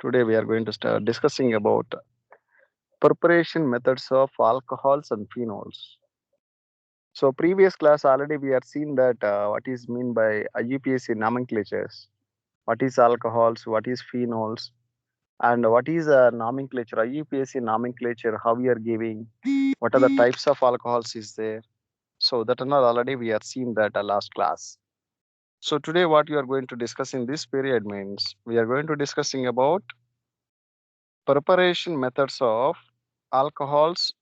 Today we are going to start discussing about preparation methods of alcohols and phenols. So previous class already we have seen that what is mean by IUPAC nomenclatures. What is alcohols? What is phenols? And what is a nomenclature? IUPAC nomenclature. How we are giving? What are the types of alcohols is there? So that and all already we have seen that last class. So today what you are going to discuss in this period means we are going to discussing about preparation methods of alcohols,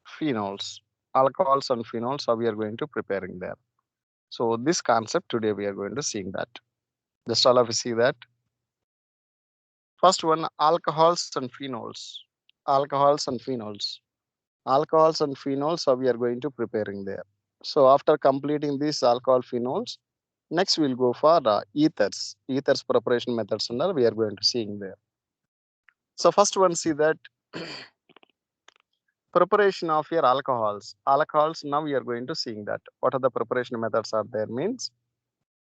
phenols. Alcohols and phenols, how we are going to preparing them. So this concept today we are going to seeing that. Just all of you see that. First one, alcohols and phenols. Alcohols and phenols. Alcohols and phenols, how we are going to preparing there. So after completing these alcohol phenols, next we'll go for ethers. Ethers preparation methods and all we are going to seeing there. So first one, see that preparation of your alcohols. Now we are going to seeing that what are the preparation methods are there means.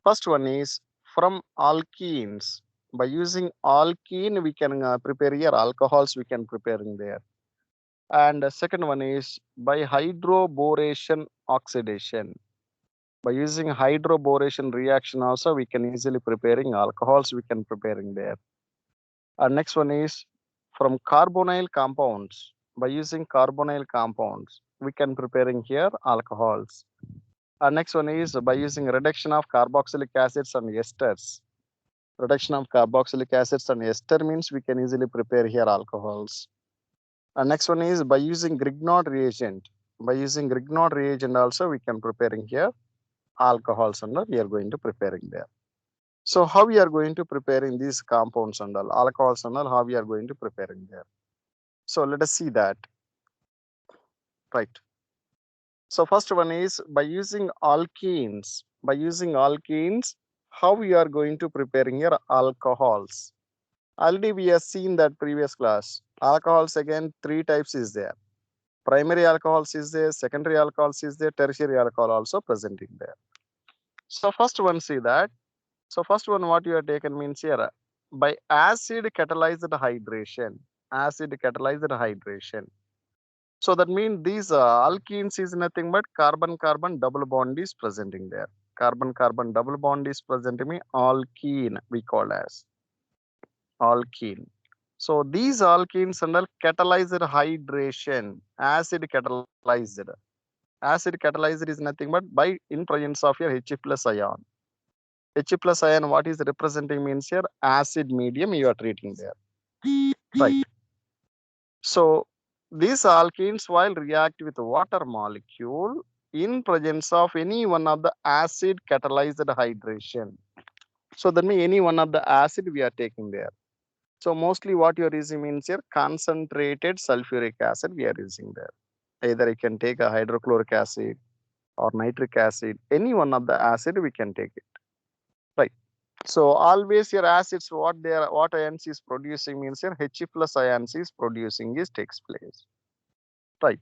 First one is from alkenes. By using alkene we can prepare here alcohols we can preparing there. And the second one is by hydroboration oxidation. By using hydroboration reaction also we can easily preparing alcohols we can preparing there. And next one is from carbonyl compounds. By using carbonyl compounds, we can preparing here alcohols. And next one is by using reduction of carboxylic acids and esters. Reduction of carboxylic acids and ester means we can easily prepare here alcohols. And next one is by using Grignard reagent. By using Grignard reagent also we can preparing here alcohols and all we are going to preparing there. So how we are going to preparing these compounds and all alcohols and all how we are going to preparing there. So let us see that, right? So first one is by using alkenes. By using alkenes, how we are going to preparing here alcohols. Already we have seen that previous class. Alcohols again three types is there. Primary alcohols is there, secondary alcohols is there, tertiary alcohol also present in there. So first one see that. So first one what you have taken means here by acid catalyzed hydration. Acid catalyzed hydration. So that means these alkenes is nothing but carbon-carbon double bond is presenting there. Carbon-carbon double bond is presenting me alkene we call as alkene. So these alkenes and all catalyzed hydration, acid catalyzed. Acid catalyzed is nothing but by in presence of your H plus ion. H plus ion what is representing means here acid medium you are treating there. Right. So these alkenes while react with water molecule in presence of any one of the acid catalyzed hydration. So that means any one of the acid we are taking there. So mostly what you are using means here concentrated sulfuric acid we are using there. Either you can take a hydrochloric acid or nitric acid, any one of the acid we can take it. Right. So always your acids what ions is producing means here H plus ions is producing is takes place. Right.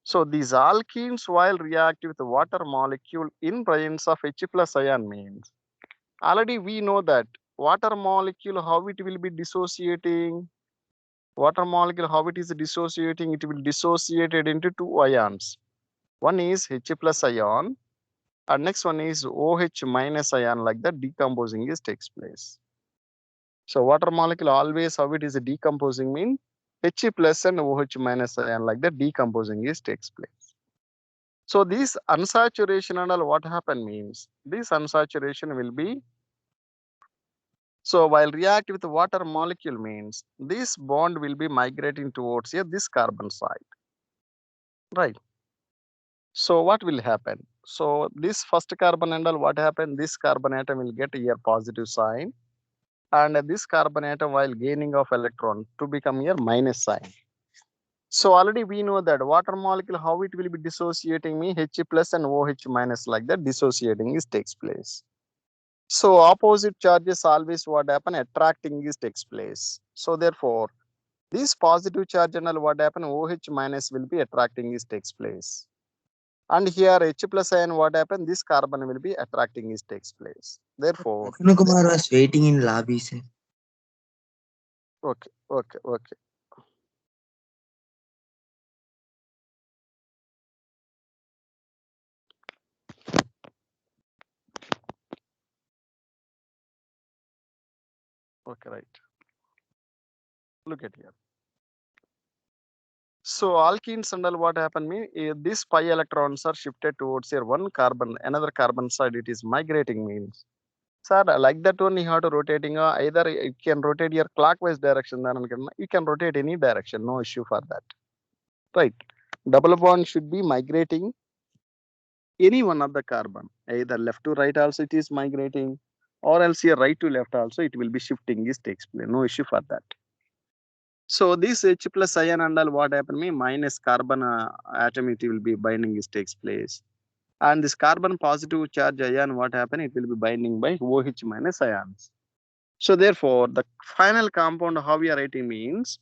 So these alkenes while react with the water molecule in presence of H plus ion means already we know that water molecule how it will be dissociating. Water molecule how it is dissociating, it will dissociated into two ions. One is H plus ion and next one is OH minus ion like that decomposing is takes place. So water molecule always how it is decomposing mean H plus and OH minus ion like that decomposing is takes place. So this unsaturation and all what happen means this unsaturation will be so while react with water molecule means this bond will be migrating towards here this carbon side, right? So what will happen? So this first carbon and all what happen? This carbon atom will get here positive sign, and this carbon atom while gaining of electron to become here minus sign. So already we know that water molecule how it will be dissociating me H plus and OH minus like that dissociating is takes place. So opposite charges always what happen attracting is takes place. So therefore this positive charge and all what happen OH minus will be attracting is takes place. And here H plus ion what happen this carbon will be attracting is takes place. Therefore Kumar was waiting in lobby, sir. Okay, okay, okay. Okay, right. Look at here. So alkenes and all what happened mean these pi electrons are shifted towards here one carbon, another carbon side. It is migrating means. Sir, like that one you have to rotating either you can rotate your clockwise direction, then you can rotate any direction, no issue for that. Right. Double bond should be migrating any one of the carbon, either left to right also it is migrating, or else here right to left also it will be shifting. This takes place, no issue for that. So this H plus ion and all what happen me minus carbon atom it will be binding this takes place. And this carbon positive charge ion what happen it will be binding by OH minus ions. So therefore the final compound how we are writing means,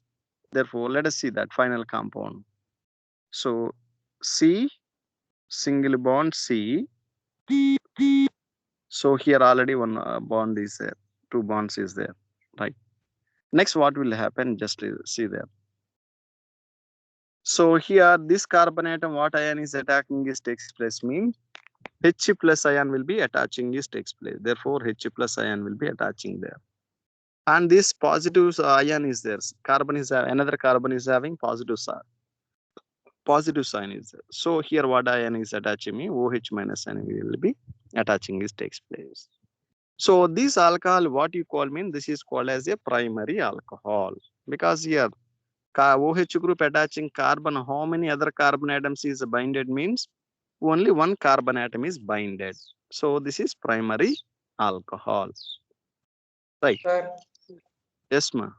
therefore let us see that final compound. So C single bond C. So here already one bond is there, two bonds is there, right? Next what will happen, just see there. So here this carbon atom what ion is attacking this takes place means H plus ion will be attaching this takes place. Therefore H plus ion will be attaching there. And this positive ion is there. Carbon is another carbon is having positive sign is there. So here what ion is attaching me OH minus ion will be attaching this takes place. So this alcohol what you call mean this is called as a primary alcohol, because here OH group attaching carbon, how many other carbon atoms is binded means only one carbon atom is binded. So this is primary alcohol. Right. Sir, Yes, ma.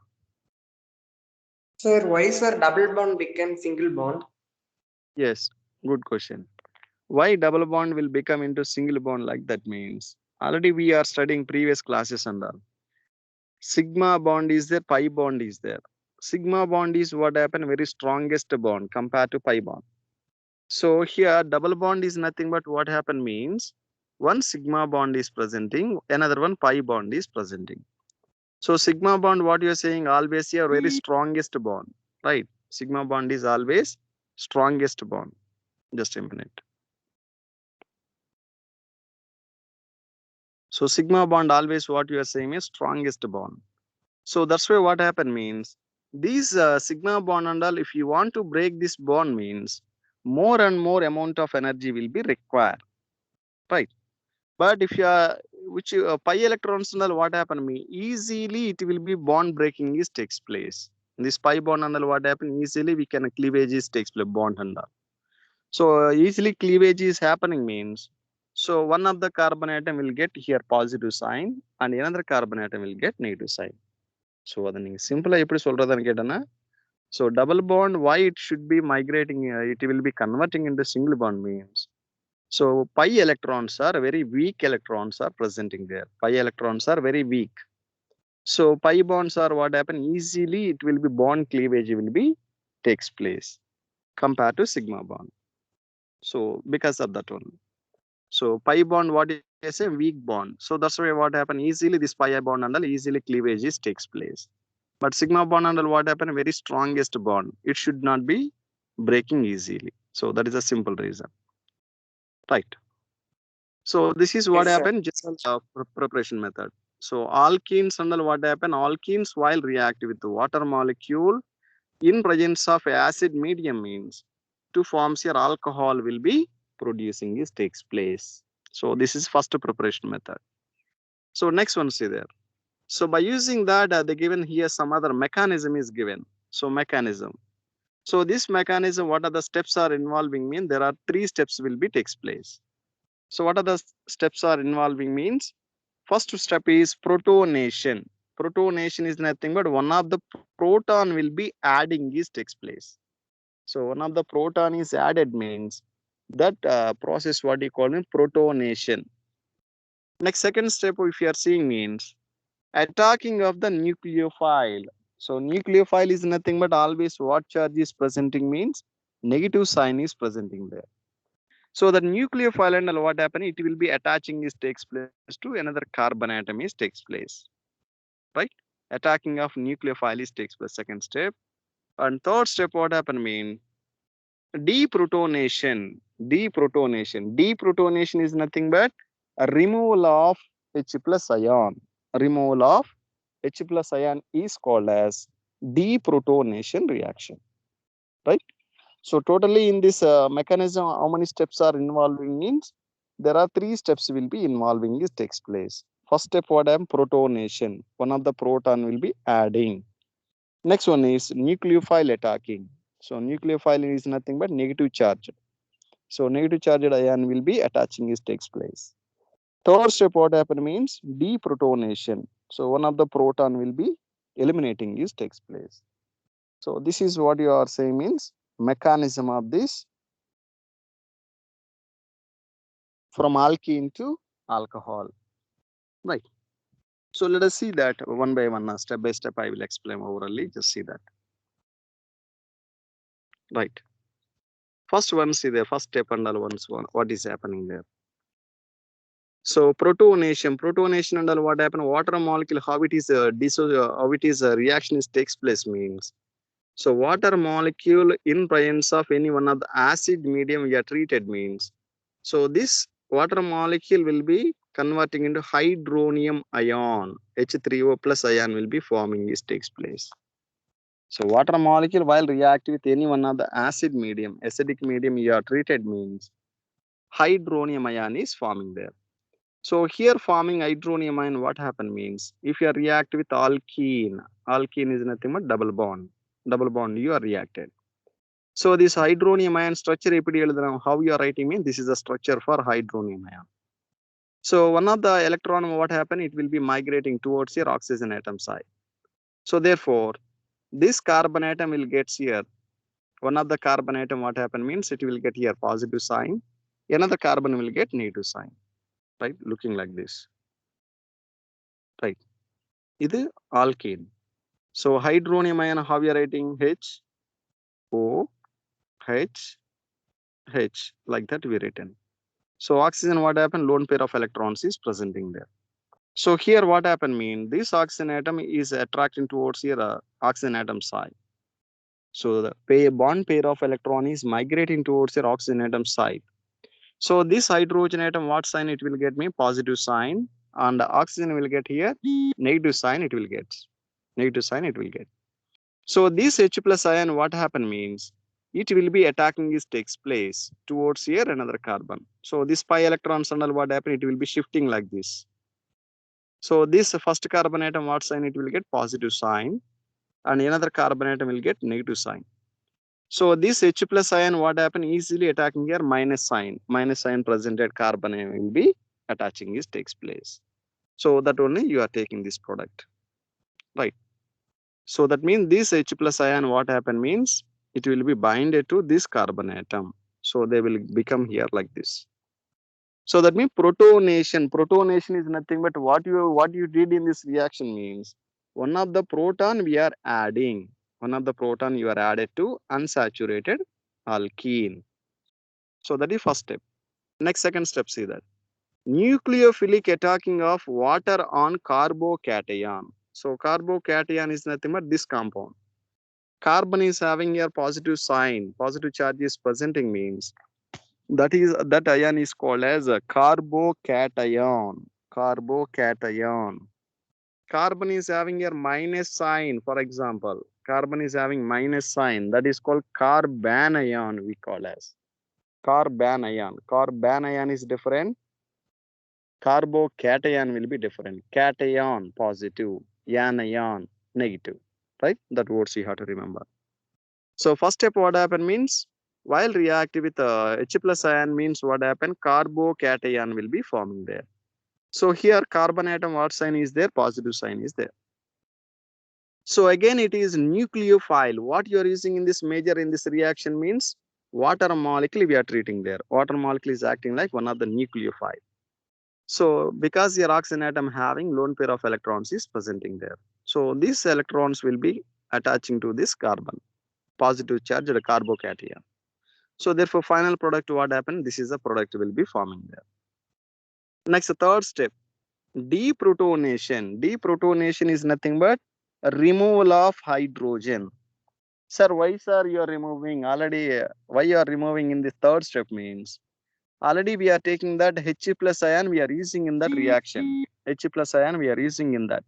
sir, why sir double bond became single bond? Yes. Good question. Why double bond will become into single bond like that means already we are studying previous classes and all. Sigma bond is there, pi bond is there. Sigma bond is what happen very strongest bond compared to pi bond. So here double bond is nothing but what happen means one sigma bond is presenting, another one pi bond is presenting. So sigma bond what you are saying always here very strongest bond, right? Sigma bond is always strongest bond. Just a minute. So sigma bond always what you are saying is strongest bond. So that's why what happen means these sigma bond and all if you want to break this bond means more and more amount of energy will be required, right? But if you are which pi electrons and all what happen me easily it will be bond breaking is takes place. This pi bond and all what happen easily we can cleavage is takes place bond and all. So easily cleavage is happening means so one of the carbon atom will get here positive sign and another carbon atom will get negative sign. So அதை நீங்க சிம்பிளா எப்படி சொல்றதுன்னு கேட்டேன்னா so double bond why it should be migrating it will be converting into single bond means so pi electrons are very weak electrons are presenting there. Pi electrons are very weak. So pi bonds are what happen easily it will be bond cleavage will be takes place compared to sigma bond. So because of that one. So pi bond what is a weak bond. So that's why what happen easily this pi bond and all easily cleavage is takes place. But sigma bond and all what happen very strongest bond. It should not be breaking easily. So that is a simple reason. Right. So this is what Yes, sir. happened just preparation method. So alkenes and all what happen alkenes while react with the water molecule in presence of acid medium means two forms here alcohol will be producing is takes place. So this is first preparation method. So next one see there. So by using that they given here some other mechanism is given. So mechanism. So this mechanism what are the steps are involving mean there are three steps will be takes place. So what are the steps are involving means first step is protonation. Protonation is nothing but one of the proton will be adding is takes place. So one of the proton is added means that process what you call protonation. Next second step if you are seeing means attacking of the nucleophile. So nucleophile is nothing but always what charge is presenting means negative sign is presenting there. So the nucleophile and what happen it will be attaching is takes place to another carbon atom is takes place, right? Attacking of nucleophile is takes place, second step. And third step, what happen mean? Deprotonation. Deprotonation. Deprotonation is nothing but a removal of H plus ion. Removal of H plus ion is called as deprotonation reaction, right? So totally in this mechanism, how many steps are involving means there are three steps will be involving this takes place. First step, what I am protonation. One of the proton will be adding. Next one is nucleophile attacking. So nucleophile is nothing but negative charge. So negative charged ion will be attaching is takes place. Third step, what happen means deprotonation. So one of the proton will be eliminating is takes place. So this is what you are saying means mechanism of this from alkene to alcohol, right? So let us see that one by one, step by step. I will explain orally. Just see that, right? First one, see the first step and all ones one. What is happening there? So protonation, protonation and all what happen? Water molecule, how it is how it is reaction is takes place means. So water molecule in presence of any one of the acid medium we are treated means. So this water molecule will be converting into hydronium ion. H3O plus ion will be forming this takes place. So water molecule while react with any one of the acid medium, acidic medium you are treated means hydronium ion is forming there. So here forming hydronium ion, what happen means if you react with alkene, alkene is nothing but double bond you are reacted. So this hydronium ion structure, how you are writing means this is a structure for hydronium ion. So one of the electron, what happen? It will be migrating towards your oxygen atom side. So therefore, this carbon atom will get here. One of the carbon atom, what happen means it will get here positive sign. Another carbon will get negative sign, right? Looking like this, right? This is alkene. So hydronium ion, how you are writing? H, O, H, H, like that we written. So oxygen, what happen? Lone pair of electrons is presenting there. So here what happen mean this oxygen atom is attracting towards here oxygen atom side. So the bond pair of electron is migrating towards your oxygen atom side. So this hydrogen atom, what sign it will get me? Positive sign, and the oxygen will get here negative sign. It will get negative sign. It will get. So this H plus ion, what happen means it will be attacking this takes place towards here another carbon. So this pi electrons and all what happen? It will be shifting like this. So this first carbon atom, what sign it will get? Positive sign, and another carbon atom will get negative sign. So this H plus ion, what happen? Easily attacking here minus sign. Minus sign presented carbon ion will be attaching this takes place. So that only you are taking this product, right? So that means this H plus ion, what happen means it will be binded to this carbon atom. So they will become here like this. So that means protonation. Protonation is nothing but what you did in this reaction means one of the proton we are adding. One of the proton you are added to unsaturated alkene. So that is first step. Next second step, see that. Nucleophilic attacking of water on carbocation. So carbocation is nothing but this compound. Carbon is having a positive sign, positive charge is presenting means that ion is called as a carbocation. Carbocation. Carbon is having a minus sign, for example. Carbon is having minus sign, that is called carbon ion, we call as. Carbon ion. Carbon ion is different. Carbocation will be different. Cation, positive. Anion, negative. Right? That words you have to remember. So first step, what happen means while reactive with H plus ion means what happen? Carbocation will be forming there. So here carbon atom, what sign is there? Positive sign is there. So again, it is nucleophile. What you are using in this major in this reaction means water molecule we are treating there. Water molecule is acting like one of the nucleophile. So because your oxygen atom having lone pair of electrons is presenting there. So these electrons will be attaching to this carbon, positive charged carbocation. So therefore final product what happened? This is the product will be forming there. Next third step, deprotonation. Deprotonation is nothing but removal of hydrogen. Sir, why sir you are removing already? Why you are removing in the third step means already we are taking that He plus ion we are using in that reaction. He plus ion we are using in that.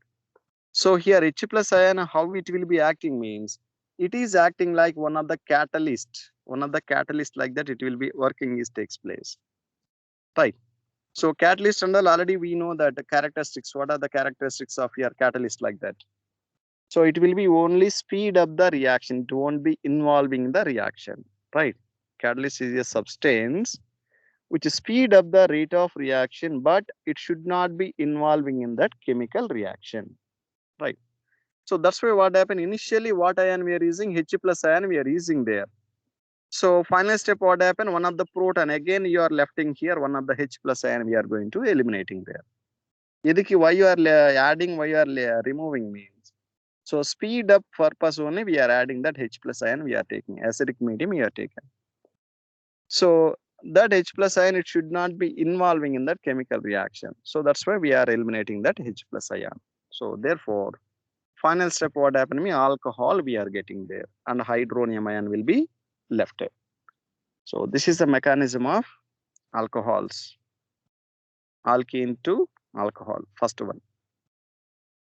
So here H plus ion how it will be acting means it is acting like one of the catalyst. One of the catalyst like that it will be working is takes place. Right. So catalyst and all already we know that the characteristics. What are the characteristics of your catalyst like that? So it will be only speed up the reaction. It won't be involving the reaction. Right. Catalyst is a substance which speed up the rate of reaction, but it should not be involving in that chemical reaction. Right. So that's why what happened initially, what ion we are using, H plus ion we are using there. So final step, what happened? One of the proton, again you are lefting here, one of the H plus ion we are going to eliminating there. Ediki, why you are adding, why you are removing means. So speed up purpose only we are adding that H plus ion we are taking, acidic medium we are taking. So that H plus ion, it should not be involving in that chemical reaction. So that's why we are eliminating that H plus ion. So therefore, final step what happened me alcohol we are getting there and hydronium ion will be left. So this is the mechanism of alcohols, alkene to alcohol, first one.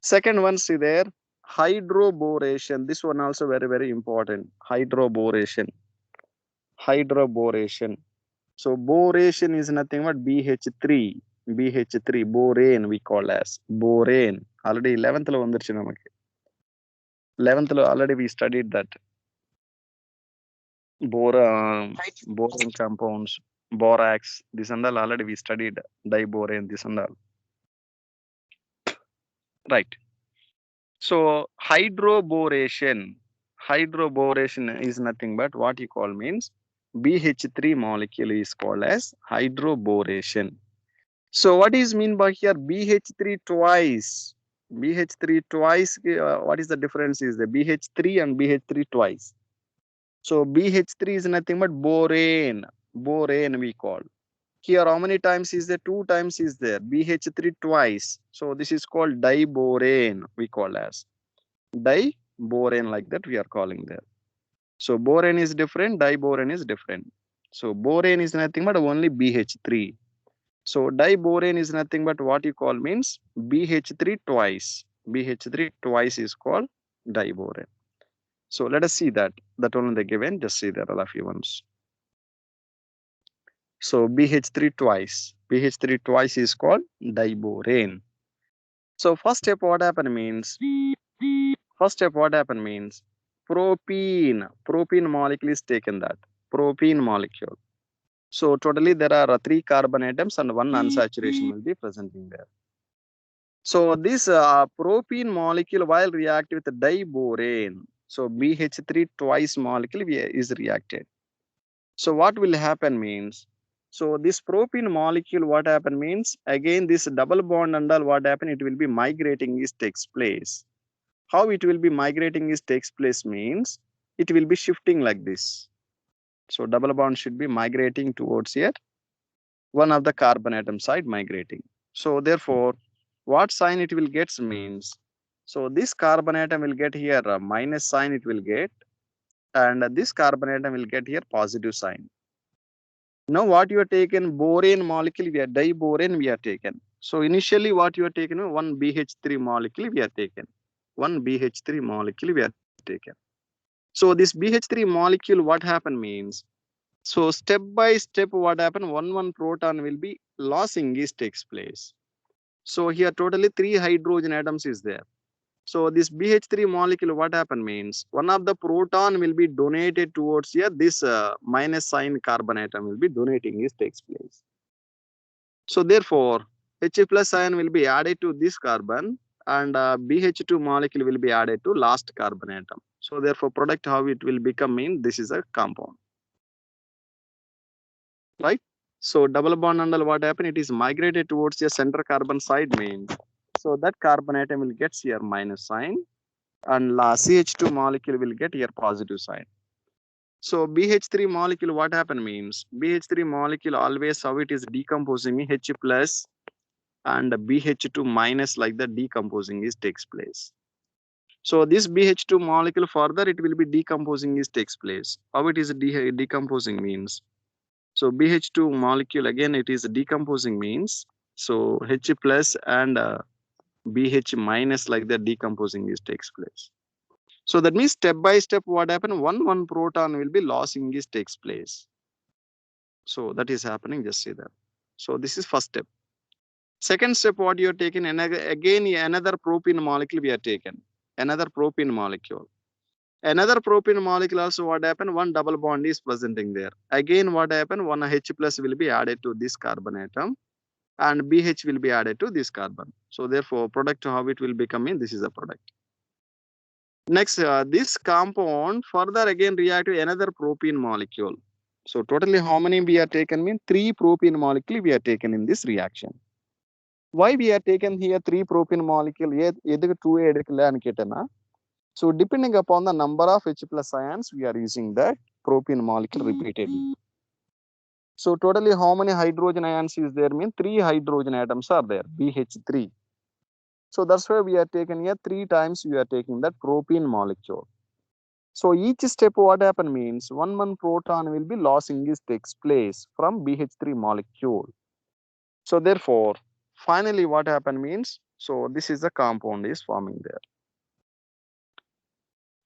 Second one, see there, hydroboration. This one also very important. Hydroboration. Hydroboration. So boration is nothing but BH3. BH3 borane we call as borane. Already 11th lo vandiruchu namakku. 11th lo already we studied that. Boron compounds, borax, this and all already we studied diborane, this and all. Right. So hydroboration is nothing but what you call means BH3 molecule is called as hydroboration. So what is mean by here BH3 twice? BH3 twice, what is the difference is the BH3 and BH3 twice. So BH3 is nothing but borane. Borane we call. Here how many times is there? 2 times is there. BH3 twice. So this is called diborane we call as. Diborane like that we are calling there. So borane is different, diborane is different. So borane is nothing but only BH3. So diborane is nothing but what you call means BH3 twice. BH3 twice is called diborane. So let us see that. That only they given. Just see that all of you once. So BH3 twice. BH3 twice is called diborane. So first step what happened means. First step what happened means propene. Propene molecule is taken that. Propene molecule. So totally there are 3 carbon atoms and 1 unsaturation will be present in there. So this propene molecule while react with diborane. So BH3 twice molecule is reacted. So what will happen means, so this propene molecule what happen means, again this double bond and all what happen, it will be migrating is takes place. How it will be migrating is takes place means, it will be shifting like this. So double bond should be migrating towards here, one of the carbon atom side migrating. So therefore, what sign it will get means, so this carbon atom will get here a minus sign it will get, and this carbon atom will get here positive sign. Now what you are taken borane molecule, we are diborane we are taken. So initially what you are taken, one BH3 molecule we are taken. One BH3 molecule we are taken. So this BH3 molecule what happen means, so step by step what happen, one proton will be losing is takes place. So here totally 3 hydrogen atoms is there. So this BH3 molecule what happen means, one of the proton will be donated towards here, this minus sign carbon atom will be donating is takes place. So therefore, H plus ion will be added to this carbon and BH2 molecule will be added to last carbon atom. So therefore, product how it will become mean this is a compound. Right? So double bond and what happen? It is migrated towards the center carbon side means. So that carbon atom will get here minus sign and CH2 molecule will get here positive sign. So BH3 molecule what happen means, BH3 molecule always how it is decomposing H plus and BH2 minus like that decomposing is takes place. So this BH2 molecule further it will be decomposing is takes place. How it is decomposing means? So BH2 molecule again it is decomposing means. So H plus and BH minus like that decomposing is takes place. So that means step by step what happen? One proton will be losing is takes place. So that is happening. Just see that. So this is first step. Second step, what you are taking, again another propene molecule we are taken. Another propene molecule. Another propene molecule also what happened? One double bond is presenting there. Again, what happened? One H plus will be added to this carbon atom, and BH will be added to this carbon. So therefore, product how it will become in this is a product. Next, this compound further again react to another propene molecule. So totally how many we are taken? Mean 3 propene molecule we are taken in this reaction. Why we are taken here 3 propene molecule? எதுக்கு 2 எடுக்கலன்னு கேட்டேன்னா, so depending upon the number of H plus ions, we are using that propene molecule repeatedly. So totally how many hydrogen ions is there? Mean 3 hydrogen atoms are there, BH3. So that's why we are taking here 3 times we are taking that propene molecule. So each step what happen means one proton will be losing is takes place from BH3 molecule. So therefore, finally what happen means, so this is the compound is forming there.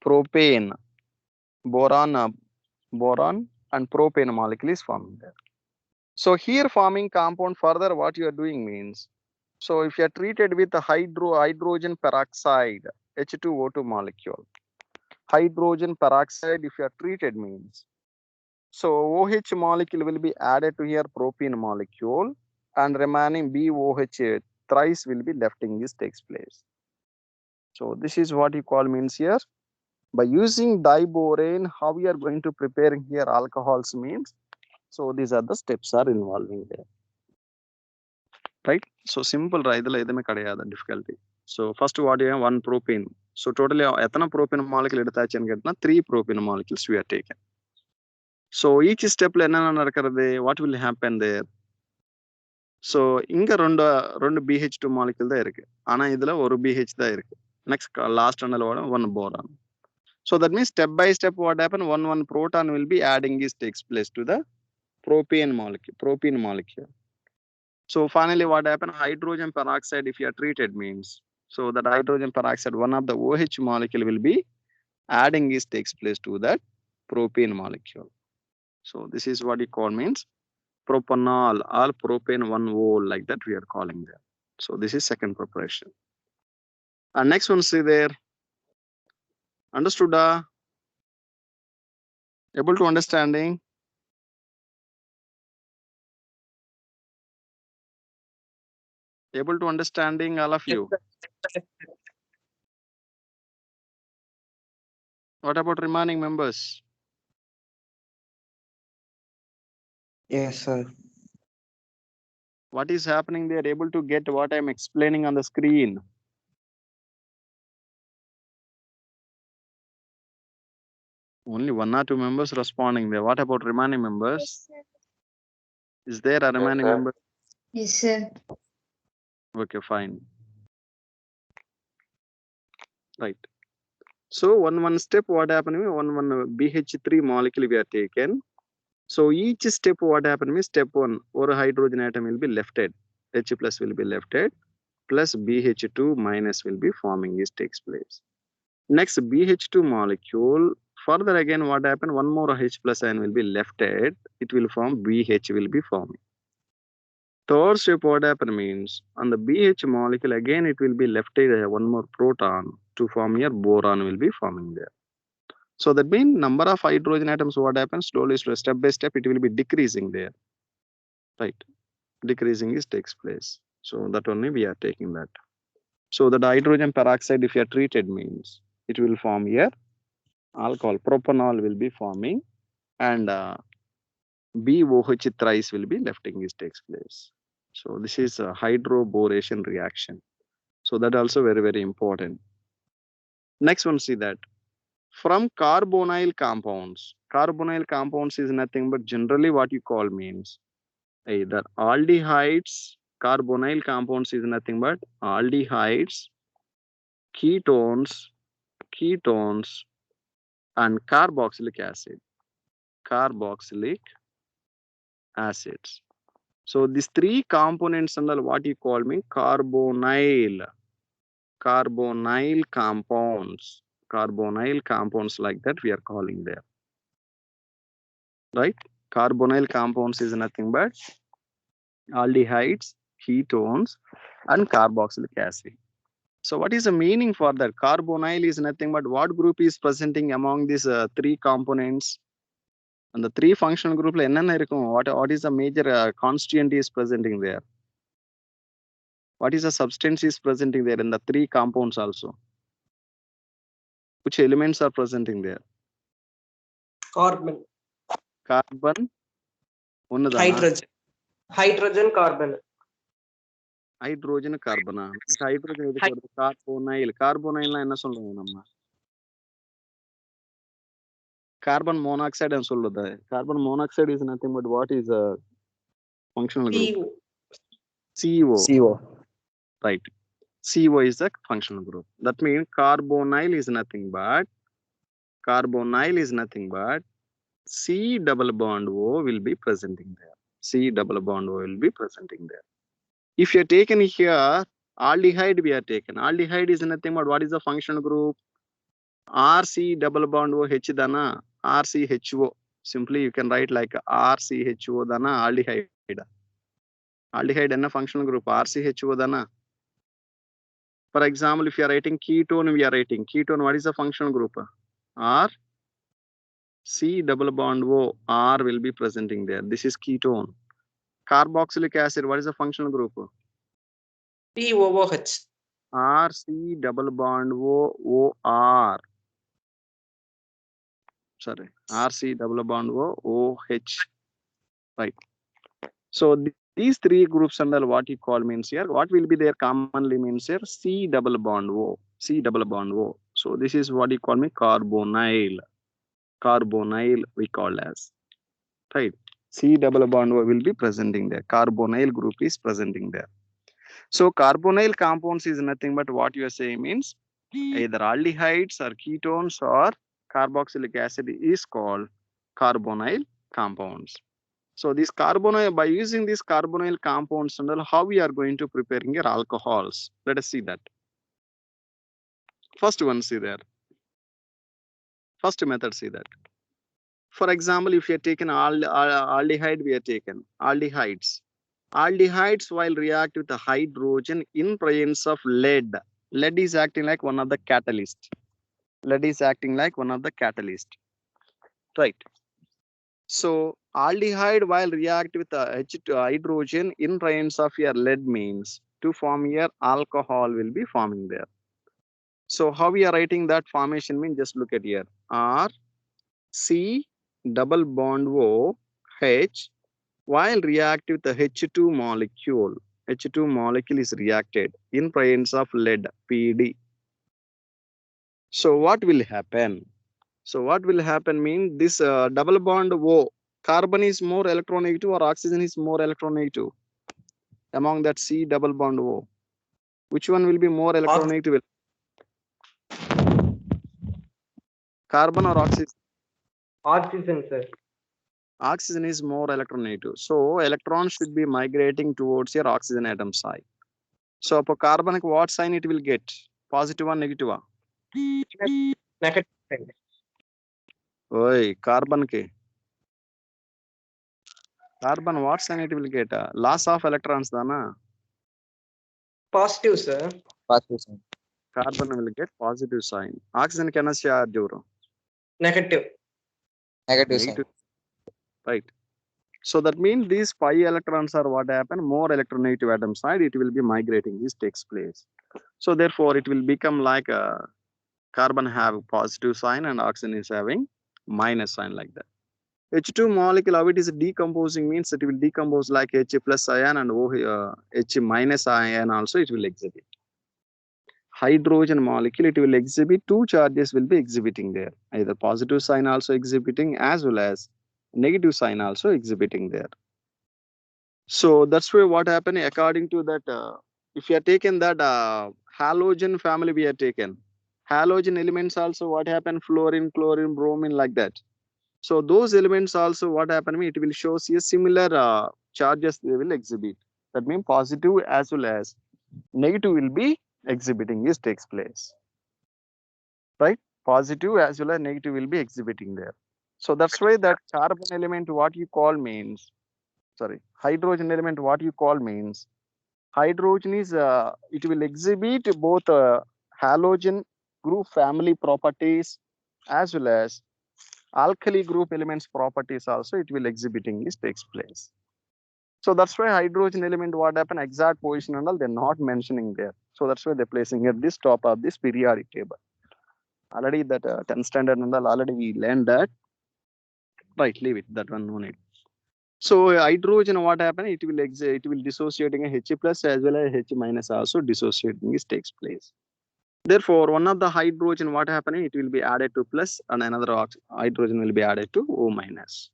Propane, boron and propane molecule is forming there. So here forming compound further what you are doing means, so if you are treated with the hydrogen peroxide, H2O2 molecule, hydrogen peroxide if you are treated means, so OH molecule will be added to here propene molecule and remaining BOH thrice will be left in this takes place. So this is what you call means here. By using diborane, how we are going to preparing here alcohols means. So these are the steps are involving there. Right? So simple idle difficulty. So first what you have one propane. So totally எத்தனை propane molecule எடுத்தாச்சுன்னு கேட்டா 3 propane molecules we are taken. So each step என்னென்ன நடக்கிறது? What will happen there? So இங்க ரெண்டு BH2 molecule தான் இருக்கு. ஆனா இதுல ஒரு BH தான் இருக்கு. Next last one boron. So that means step by step what happen? One proton will be adding is takes place to the propane molecule. So finally what happen? Hydrogen peroxide if you are treated means, so that hydrogen peroxide one of the OH molecule will be adding is takes place to that propane molecule. So this is what you call means propanol or propane 1-ol like that we are calling there. So this is second preparation. And next one see there. Understood? Able to understanding? Able to understanding all of you? What about remaining members? Yes, sir. What is happening? They are able to get what I am explaining on the screen. Only 1 or 2 members responding there. What about remaining members? Yes, Is there a remaining sir. member? yes, sir. Okay, fine. Right. So one step what happened? One BH3 molecule we are taken. So each step what happened means step 1 or hydrogen atom will be lefted. H plus will be lefted plus BH2 minus will be forming this takes place. Next BH2 molecule further again what happened? One more H plus ion will be lefted. It will form BH will be forming. Third step what happened means on the BH molecule again it will be lefted one more proton to form here boron will be forming there. So that means number of hydrogen atoms what happens slowly step by step it will be decreasing there. Right, decreasing is takes place. So that only we are taking that. So that hydrogen peroxide if you are treated means it will form here alcohol propanol will be forming and BOH thrice will be lefting is takes place. So this is a hydroboration reaction. So that also very important. Next one see that from carbonyl compounds is nothing but generally what you call means either aldehydes. Carbonyl compounds is nothing but aldehydes, ketones ketones, and carboxylic acid. Carboxylic acids. So these three components under what you call me carbonyl. Carbonyl compounds. Carbonyl compounds like that we are calling there. Right? Carbonyl compounds is nothing but aldehydes, ketones, and carboxylic acid. So what is the meaning for that? Carbonyl is nothing but what group is presenting among these three components? And the three functional group, what is the major constituent is presenting there? What is the substance is presenting there in the three compounds also? Which elements are presenting there? Carbon. Carbon, Hydrogen, carbon. hydrogen, carbon. Hydrogen is carbonyl. Carbonyl என்ன சொல்றோம் நம்ம? Carbon monoxide and சொல்லுது. Carbon monoxide is nothing but what is a functional group? CO. CO. Right. CO is the functional group. That means carbonyl is nothing but C double bond O will be presenting there. C double bond O will be presenting there. If you are taken here, aldehyde we are taken. Aldehyde is nothing but what is the functional group? RC double bond O H dana RCHO. Simply you can write like RCHO dana aldehyde. Aldehyde enna functional group RCHO dana. For example, if you are writing ketone, we are writing ketone. What is the functional group? R C double bond O R will be presenting there. This is ketone. Carboxylic acid, what is the functional group? COOH. R C double bond O O R. Sorry, R C double bond O O H. Right. So these three groups under what you call means here, what will be there commonly means here C double bond O. C double bond O. So this is what you call me carbonyl. Carbonyl we call as. Right. C double bond O will be presenting there. Carbonyl group is presenting there. So carbonyl compounds is nothing but what you are saying means either aldehydes or ketones or carboxylic acid is called carbonyl compounds. So this carbonyl, by using these carbonyl compounds, how we are going to preparing your alcohols? Let us see that. First one, see there. First method, see that. For example, if you are taken aldehyde, we are taken aldehydes. Aldehydes while react with the hydrogen in presence of lead. Lead is acting like one of the catalyst. Lead is acting like one of the catalyst. Right. So aldehyde while react with the hydrogen in presence of your lead means to form your alcohol will be forming there. So how we are writing that formation means just look at here. R C double bond O H while react with the H2 molecule. H2 molecule is reacted in presence of lead PD. So what will happen? So what will happen means this double bond O, carbon is more electronegative or oxygen is more electronegative among that C double bond O. Which one will be more electronegative? Carbon or oxygen? Oxygen, sir. Oxygen is more electronegative. So electrons should be migrating towards your oxygen atom side. So for carbon, what sign it will get? Positive or negative? Negative. Oi, carbon ke. Carbon, what sign it will get? Loss of electrons, dana. Positive, sir. Positive sign. Carbon will get positive sign. Oxygen can share duro. Negative. Negative sign. Negative. Right. So that means these pi electrons are what happen, more electronegative atom side, it will be migrating. This takes place. So therefore, it will become like a carbon have positive sign and oxygen is having minus sign like that. H2 molecule, how it is decomposing means it will decompose like H plus ion and H minus ion also it will exhibit. Hydrogen molecule, it will exhibit two charges will be exhibiting there. Either positive sign also exhibiting as well as negative sign also exhibiting there. So that's why what happened according to that, if you are taken that halogen family we are taken. Halogen elements also what happen? Fluorine, chlorine, bromine, like that. So those elements also what happen? It will show a similar charges they will exhibit. That means positive as well as negative will be exhibiting. This takes place, right? Positive as well as negative will be exhibiting there. So that's why that carbon element what you call means, sorry, hydrogen element what you call means, hydrogen is it will exhibit both halogen group family properties as well as alkali group elements properties also it will exhibiting this takes place. So that's why hydrogen element what happen exact position and all they're not mentioning there. So that's why they're placing at this top of this periodic table. Already that 10th standard and all already we learned that. Right, leave it. That one no need. So hydrogen what happen? It will dissociating a H plus as well as H minus also dissociating this takes place. Therefore, one of the hydrogen what happening? It will be added to plus and another hydrogen will be added to O minus.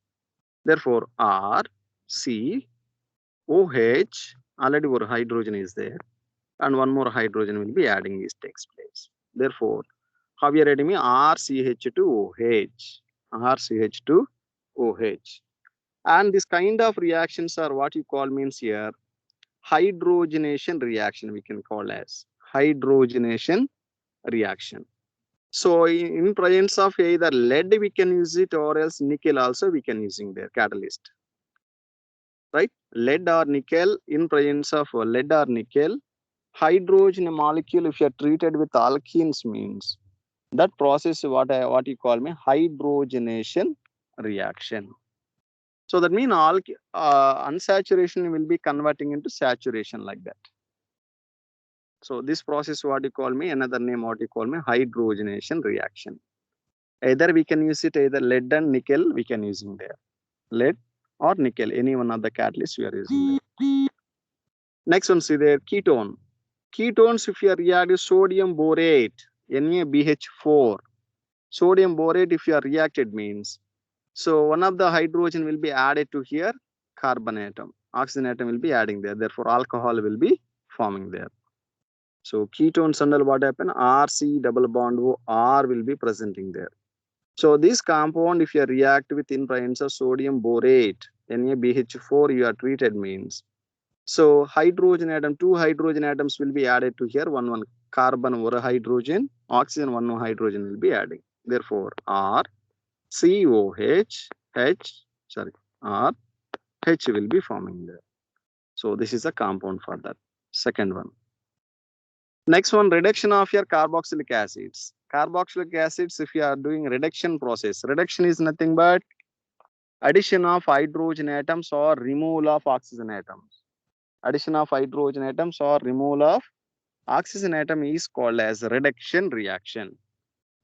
Therefore, R, C, OH, already one hydrogen is there, and one more hydrogen will be adding this takes place. Therefore, how we are writing me RCH2OH, RCH2OH. And this kind of reactions are what you call means here hydrogenation reaction, we can call as hydrogenation reaction. So in presence of either lead we can use it or else nickel also we can using their catalyst, right? Lead or nickel, in presence of lead or nickel, hydrogen molecule if you are treated with alkenes means that process what you call me hydrogenation reaction. So that means all unsaturation will be converting into saturation like that. So this process what you call me another name what you call me hydrogenation reaction. Either we can use it either lead and nickel we can using there, lead or nickel, any one of the catalysts we are using there. Next one see there ketone. Ketones if you are reacting sodium borate NaBH4. Sodium borate if you are reacted means, so one of the hydrogen will be added to here carbon atom, oxygen atom will be adding there, therefore alcohol will be forming there. So ketones under what happen? RC double bond O R will be presenting there. So this compound if you react with in presence of sodium borate NaBH4 you are treated means, so hydrogen atom, two hydrogen atoms will be added to here, one carbon over hydrogen, oxygen one hydrogen will be adding. Therefore R COH R H will be forming there. So this is a compound for that. Second one. Next one, reduction of your carboxylic acids. Carboxylic acids, if you are doing reduction process, reduction is nothing but addition of hydrogen atoms or removal of oxygen atoms. Addition of hydrogen atoms or removal of oxygen atom is called as reduction reaction.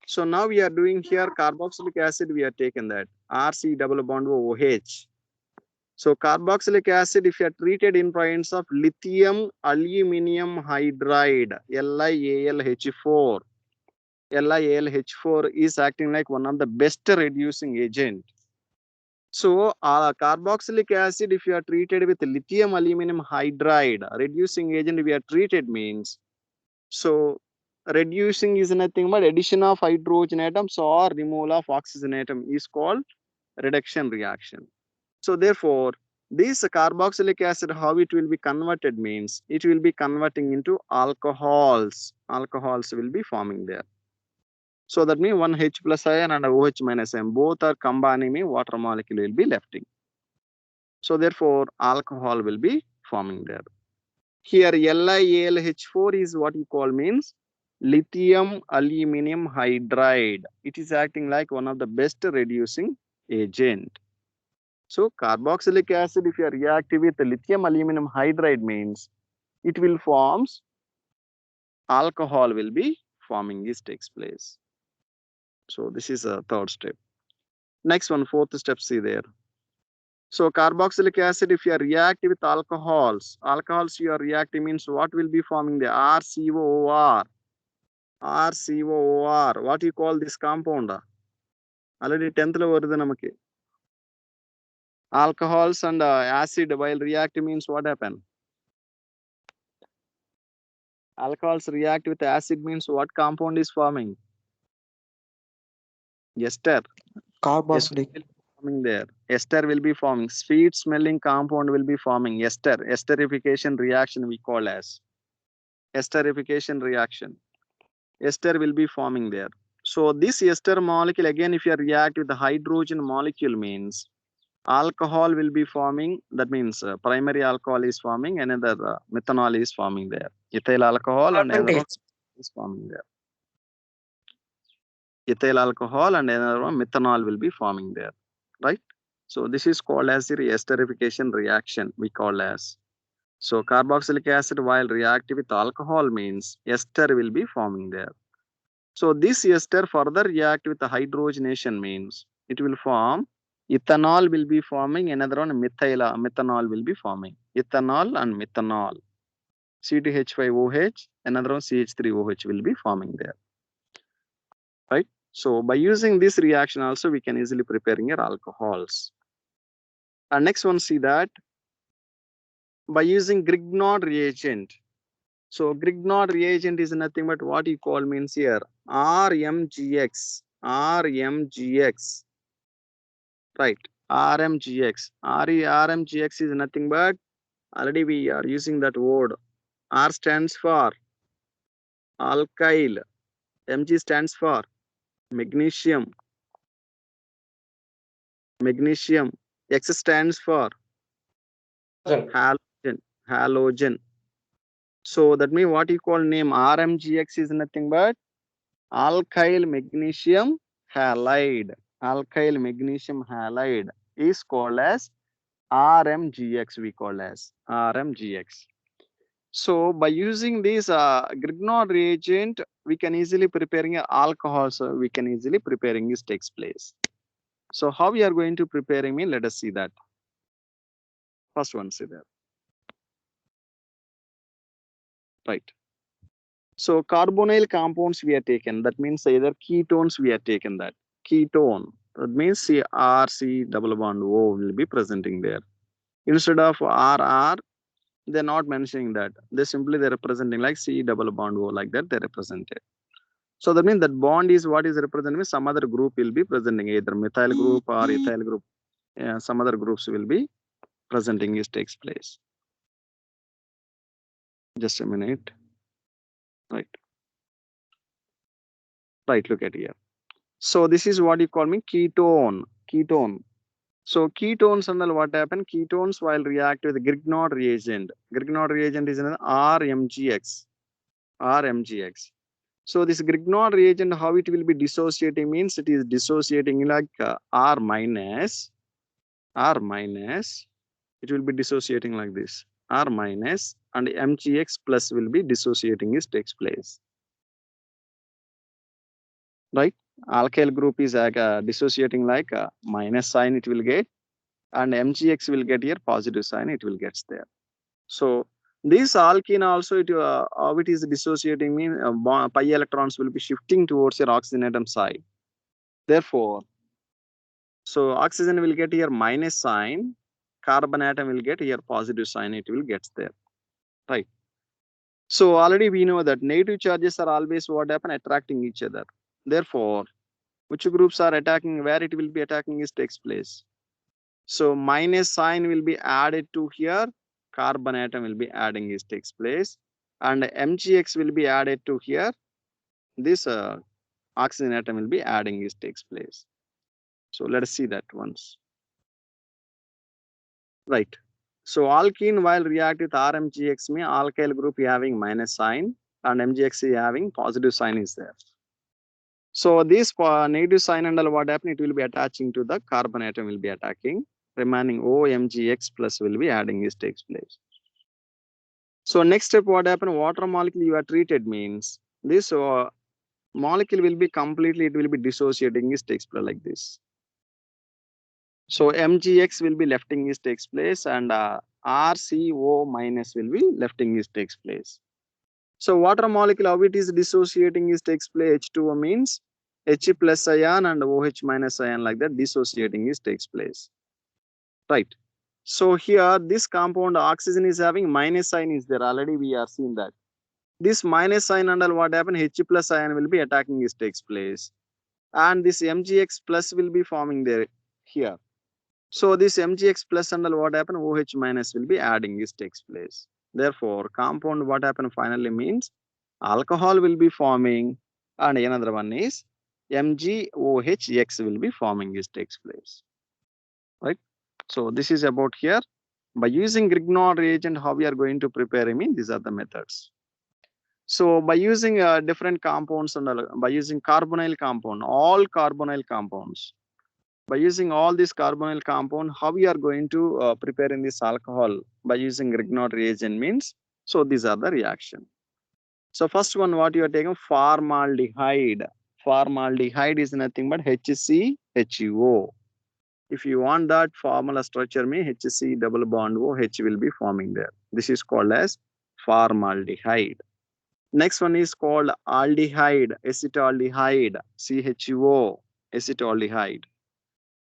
So now we are doing here carboxylic acid, we are taken that RC double bond OH. So carboxylic acid if you are treated in presence of lithium aluminum hydride LiAlH4. LiAlH4 is acting like one of the best reducing agent. So carboxylic acid if you are treated with lithium aluminum hydride reducing agent we are treated means, so reducing is nothing but addition of hydrogen atoms or removal of oxygen atom is called reduction reaction. So therefore this carboxylic acid how it will be converted means it will be converting into alcohols. Alcohols will be forming there. So that means one H plus ion and a OH minus ion both are combining me water molecule will be lefting. So therefore alcohol will be forming there. Here LiAlH4 is what you call means lithium aluminum hydride. It is acting like one of the best reducing agent. So carboxylic acid if you are reactive with lithium aluminum hydride means it will forms alcohol will be forming, this takes place. So this is a third step. Next one, fourth step, see there. So carboxylic acid if you are reactive with alcohols you are reacting means what will be forming the RCOOR. RCOOR, what you call this compound? Already 10th lo varudhu namake. Alcohols and acid while reacting means what happen? Alcohols react with acid means what compound is forming? Ester. Carboxylic. Ester will be forming there. Ester will be forming. Sweet smelling compound will be forming. Ester. Esterification reaction we call as. Esterification reaction. Ester will be forming there. So this ester molecule again, if you react with the hydrogen molecule means alcohol will be forming. That means primary alcohol is forming, another methanol is forming there. Ethyl alcohol and another one is forming there. Ethyl alcohol and another one methanol will be forming there, right? So this is called as the esterification reaction we call as. So carboxylic acid while reactive with alcohol means ester will be forming there. So this ester further react with the hydrogenation means it will form ethanol will be forming, another one methanol will be forming. Ethanol and methanol. C2H5OH, another one CH3OH will be forming there. Right? So by using this reaction also we can easily preparing your alcohols. And next one, see that by using Grignard reagent. So Grignard reagent is nothing but what you call means here RMGX. RMGX. Right. RMGX. RMGX is nothing but already we are using that word. R stands for alkyl. Mg stands for magnesium. Magnesium. X stands for halogen. Halogen. So that means what you call name RMGX is nothing but alkyl magnesium halide. Alkyl magnesium halide is called as RMGX. We call as RMGX. So by using this Grignard reagent, we can easily preparing alcohol. So we can easily preparing this takes place. So how we are going to preparing let us see that. First one, see there. Right. So carbonyl compounds we are taken. That means either ketones we are taken that. Ketone. That means CRC double bond O will be presenting there. Instead of RR, they're not mentioning that. They're representing like C double bond O like that they represented. So that means that bond is what is representing some other group will be presenting either methyl group or ethyl group. Some other groups will be presenting is takes place. Just a minute. Right. Right, look at here. So this is what you call me ketone. Ketone. So ketones and what happen? Ketones while react with Grignard reagent. Grignard reagent is an RMGX. RMGX. So this Grignard reagent, how it will be dissociating means it is dissociating like R minus. It will be dissociating like this. R minus and MgX plus will be dissociating is takes place. Right? Alkyl group is dissociating like minus sign it will get, and MgX will get here positive sign it will get there. So this alkene also how it is dissociating means pi electrons will be shifting towards your oxygen atom side. Therefore, so oxygen will get here minus sign, carbon atom will get here positive sign it will get there. Right. So already we know that negative charges are always what happen attracting each other. Therefore, which groups are attacking, where it will be attacking is takes place. So minus sign will be added to here, carbon atom will be adding is takes place, and MgX will be added to here. This oxygen atom will be adding is takes place. So let us see that once. Right. So alkene while react with RMGX mean alkyl group having minus sign and MgX having positive sign is there. So this negative sign and what happen, it will be attaching to the carbon atom will be attacking. Remaining OMgX plus will be adding is takes place. So next step what happen, water molecule you are treated means this molecule will be completely, it will be dissociating is takes place like this. So MgX will be lefting is takes place and RCO minus will be lefting is takes place. So water molecule how it is dissociating is takes place, H2O means H plus ion and OH minus ion like that dissociating is takes place. Right. So here this compound oxygen is having minus sign is there, already we are seeing that. This minus sign and all what happen, H plus ion will be attacking this takes place. And this MgX plus will be forming there here. So this MgX plus and all what happen, OH minus will be adding this takes place. Therefore, compound what happen finally means alcohol will be forming, and another one is MgOHX will be forming this takes place. Right? So this is about here. By using Grignard reagent, how we are going to prepare, I mean, these are the methods. So by using different compounds and by using carbonyl compound, all carbonyl compounds, by using all these carbonyl compound, how we are going to prepare in this alcohol by using Grignard reagent means, so these are the reaction. So first one, what you are taking, formaldehyde. Formaldehyde is nothing but HCHO. If you want that formula structure, mean HC double bond OH will be forming there. This is called as formaldehyde. Next one is called aldehyde, acetaldehyde, CHO, acetaldehyde.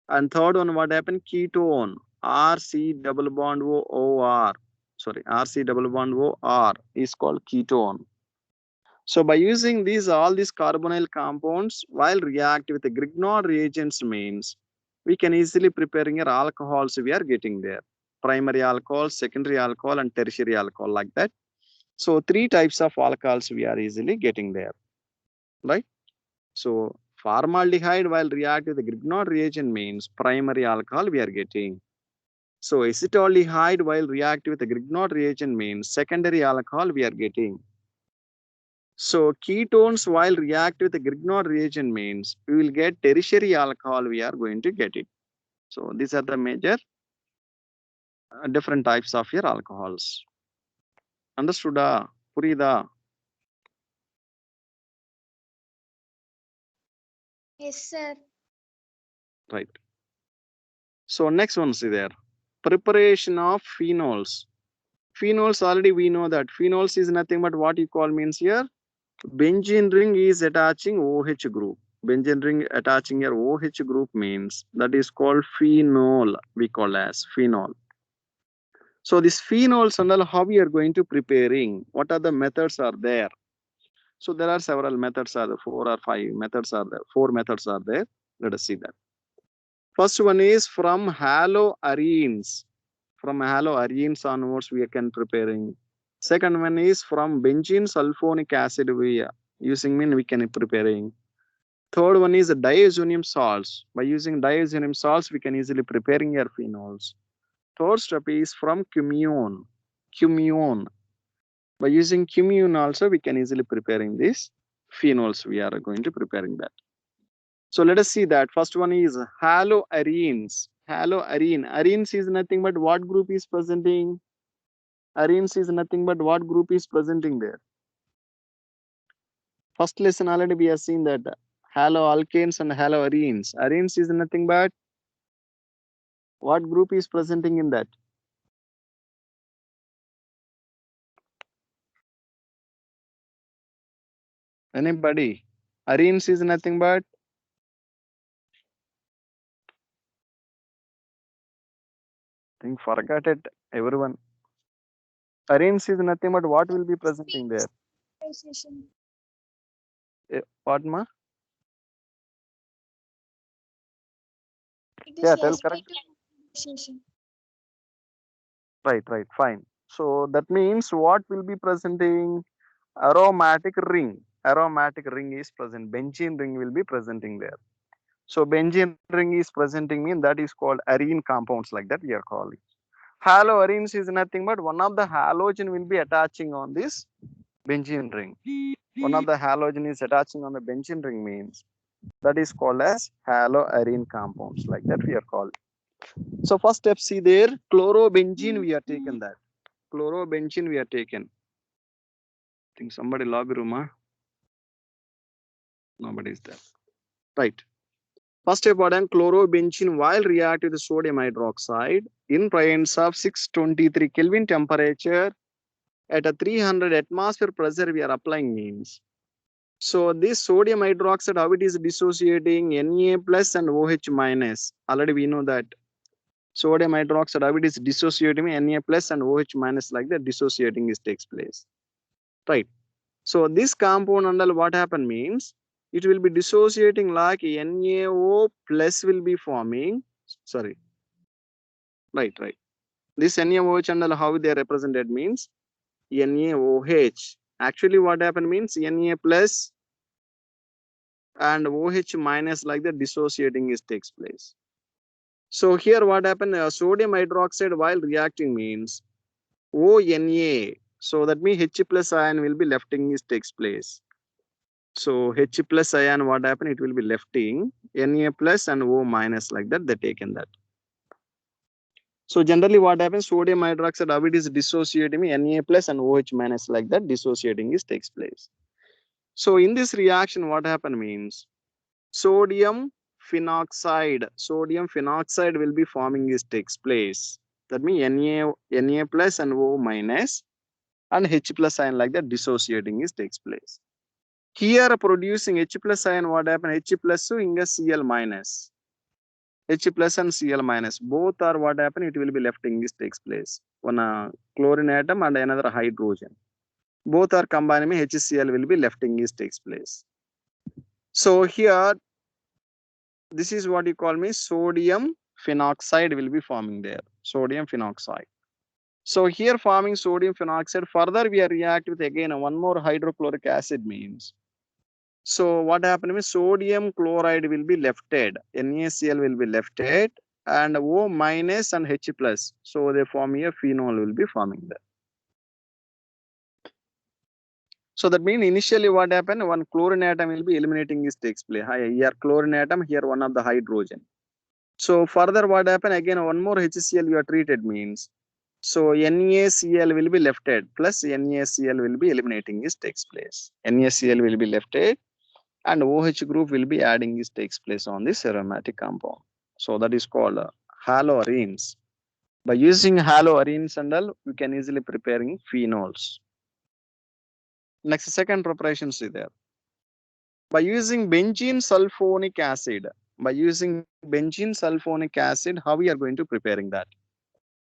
And third one, what happened? Ketone, RC double bond OR. Sorry, RC double bond OR is called ketone. So by using these all these carbonyl compounds while react with the Grignard reagents means we can easily preparing your alcohols we are getting there. Primary alcohol, secondary alcohol, and tertiary alcohol like that. So three types of alcohols we are easily getting there, right? So formaldehyde while react with the Grignard reagent means primary alcohol we are getting. So acetaldehyde while react with the Grignard reagent means secondary alcohol we are getting. So ketones while react with the Grignard reagent means we will get tertiary alcohol we are going to get it. So these are the major different types of your alcohols. Understood? Purida? Yes, sir. Right. So next one is there. Preparation of phenols. Phenols already we know that phenols is nothing but what you call means here. Benzene ring is attaching OH group. Benzene ring attaching your OH group means that is called phenol. We call as phenol. So this phenols and all, how we are going to preparing? What are the methods are there? So there are several methods are there, 4 or 5 methods are there. 4 methods are there. Let us see that. First one is from haloarenes. From haloarenes onwards we can preparing. Second one is from benzene sulfonic acid we using mean we can preparing. Third one is diazonium salts. By using diazonium salts we can easily preparing your phenols. Third step is from cumene. Cumene. By using cumene also we can easily preparing this phenols. We are going to preparing that. So let us see that. First one is haloarenes. Haloarene. Arenes is nothing but what group is presenting? Arenes is nothing but what group is presenting there? First lesson already we have seen that haloalkanes and haloarenes. Arenes is nothing but what group is presenting in that? Anybody? Arenes is nothing but I think forgot it, everyone. Arenes is nothing but what will be presenting there? What ma? Yeah, tell correct. Right, fine. So that means what will be presenting? Aromatic ring. Aromatic ring is present. Benzene ring will be presenting there. So benzene ring is presenting mean that is called arene compounds like that we are calling. Haloarenes is nothing but one of the halogen will be attaching on this benzene ring. One of the halogen is attaching on the benzene ring means that is called as haloarene compounds like that we are called. So first step see there, chlorobenzene we are taken that. Chlorobenzene we are taken. I think somebody lobby room, huh? Nobody is there. Right. First step what I'm chlorobenzene while react with the sodium hydroxide in presence of 623 Kelvin temperature at a 300 atmosphere pressure we are applying means. So this sodium hydroxide how it is dissociating Na plus and OH minus. Already we know that sodium hydroxide how it is dissociating Na plus and OH minus like that dissociating is takes place. Right. So this compound under what happen means it will be dissociating like NaO plus will be forming. Sorry. Right. This NaOH under how they are represented means NaOH. Actually, what happened means Na plus and OH minus like that dissociating is takes place. So here what happened? Sodium hydroxide while reacting means ONA. So that means H plus ion will be lefting is takes place. So H plus ion what happened? It will be lefting Na plus and O minus like that. They taken that. So generally what happens? Sodium hydroxide how it is dissociating Na plus and OH minus like that dissociating is takes place. So in this reaction what happened means sodium phenoxide will be forming is takes place. That means Na plus and O minus and H plus ion like that dissociating is takes place. Here producing H plus ion what happen? H plus inga Cl minus. H plus and Cl minus both are what happen? It will be lefting this takes place. One chlorine atom and another hydrogen. Both are combining HCl will be lefting this takes place. So here this is what you call me sodium phenoxide will be forming there. Sodium phenoxide. So here forming sodium phenoxide, further we are react with again one more hydrochloric acid means. So what happened is sodium chloride will be lefted, NaCl will be lefted and O minus and H plus. So they form a phenol will be forming there. So that means initially what happened, one chlorine atom will be eliminating this takes place. Here chlorine atom, here one of the hydrogen. So further what happened again one more HCl you are treated means. So NaCl will be lefted plus NaCl will be eliminating this takes place. NaCl will be lefted and OH group will be adding this takes place on this aromatic compound. So that is called haloarenes. By using haloarenes and all, we can easily preparing phenols. Next second preparation is there. By using benzene sulfonic acid, how we are going to preparing that?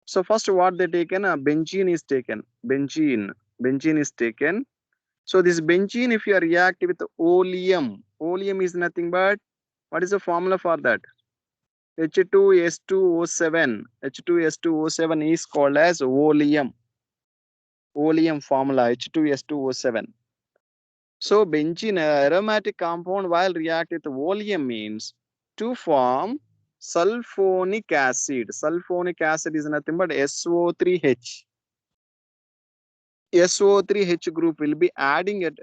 So first what they taken, benzene is taken. Benzene is taken. So this benzene, if you are react with oleum is nothing but what is the formula for that? H2S2O7. H2S2O7 is called as oleum. Oleum formula H2S2O7. So benzene aromatic compound while react with oleum means to form sulfonic acid. Sulfonic acid is nothing but SO3H. SO3H group will be adding at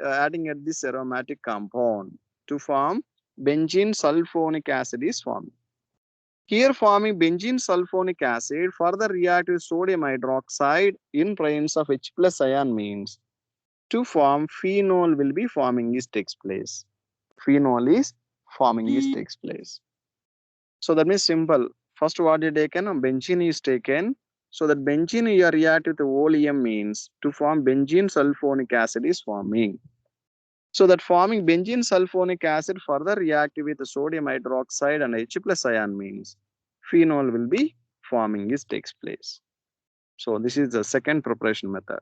this aromatic compound to form benzene sulfonic acid is formed. Here forming benzene sulfonic acid further react with sodium hydroxide in presence of H plus ion means to form phenol will be forming this takes place. Phenol is forming this takes place. So that means simple. First what you taken, benzene is taken. So that benzene you react with the oleum means to form benzene sulfonic acid is forming. So that forming benzene sulfonic acid further react with the sodium hydroxide and H plus ion means phenol will be forming this takes place. So this is the second preparation method.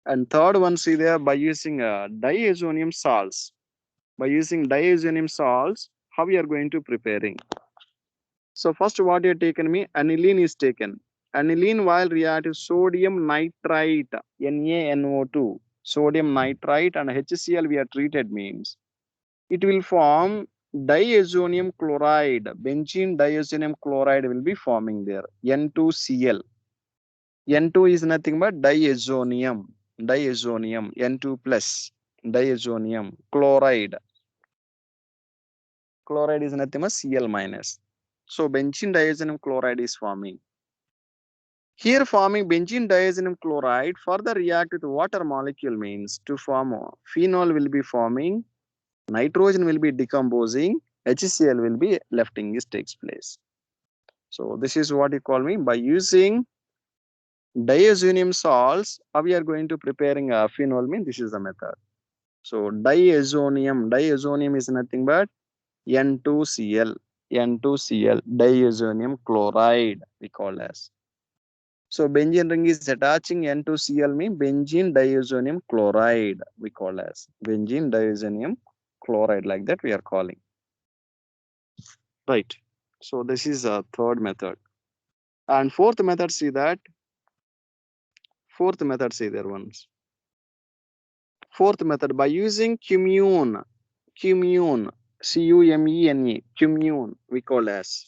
And third one see there by using diazonium salts. By using diazonium salts, how we are going to preparing? So first what you have taken me, aniline is taken. Aniline while react with sodium nitrite, NaNO2, sodium nitrite and HCl we are treated means it will form diazonium chloride. Benzene diazonium chloride will be forming there, N2Cl. N2 is nothing but diazonium, N2 plus, diazonium chloride. Chloride is nothing but Cl minus. So benzene diazonium chloride is forming. Here forming benzene diazonium chloride further react with water molecule means to form phenol will be forming, nitrogen will be decomposing, HCl will be lefting this takes place. So this is what you call me by using diazonium salts. How we are going to preparing a phenol mean this is the method. So diazonium is nothing but N2Cl, diazonium chloride we call as. So benzene ring is attaching N2Cl mean benzene diazonium chloride, we call as benzene diazonium chloride, like that we are calling. Right. So this is a third method. And fourth method, see there once. Fourth method, by using cumene, C-U-M-E-N-E, cumene, we call as.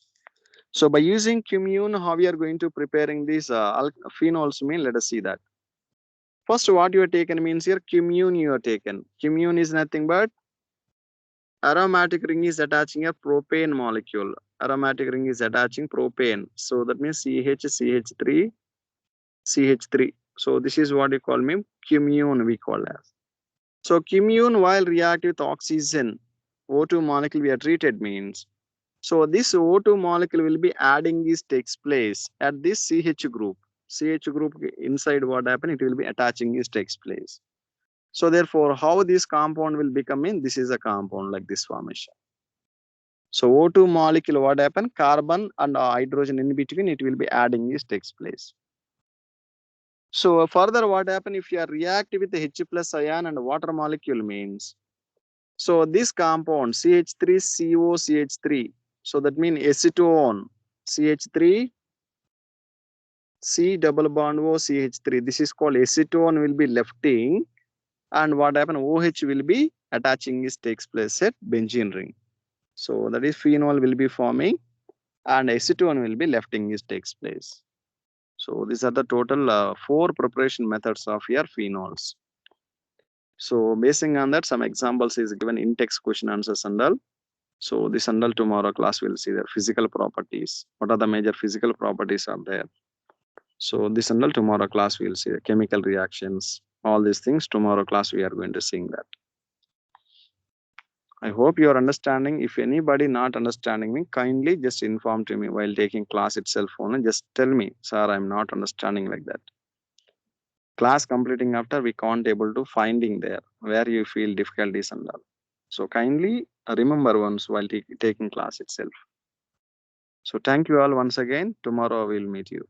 So by using cumene, how we are going to preparing these phenols mean, let us see that. First, what you are taken means here, cumene you are taken. Cumene is nothing but aromatic ring is attaching a propane molecule. Aromatic ring is attaching propane. So that means CH3, CH3. So this is what you call me cumene, we call as. So cumene while react with oxygen, O2 molecule we are treated means. So this O2 molecule will be adding this takes place at this CH group. CH group inside what happen, it will be attaching this takes place. So therefore, how this compound will become in, this is a compound like this formation. So O2 molecule, what happen, carbon and hydrogen in between, it will be adding this takes place. So further what happen if you are react with the H plus ion and water molecule means, so this compound CH3COCH3, so that means acetone, CH3 C double bond O CH3, this is called acetone will be lefting, and what happen, OH will be attaching this takes place at benzene ring. So that is phenol will be forming and acetone will be lefting this takes place. So these are the total 4 preparation methods of your phenols. So basing on that, some examples is given in text question answers and all. So this and all tomorrow class we'll see the physical properties. What are the major physical properties are there? So this and all tomorrow class we'll see the chemical reactions, all these things tomorrow class we are going to see that. I hope you are understanding. If anybody not understanding me, kindly just inform to me while taking class itself only. Just tell me, sir, I'm not understanding like that. Class completing after we can't able to finding there where you feel difficulties and all. So kindly remember once while taking class itself. So thank you all once again. Tomorrow I will meet you.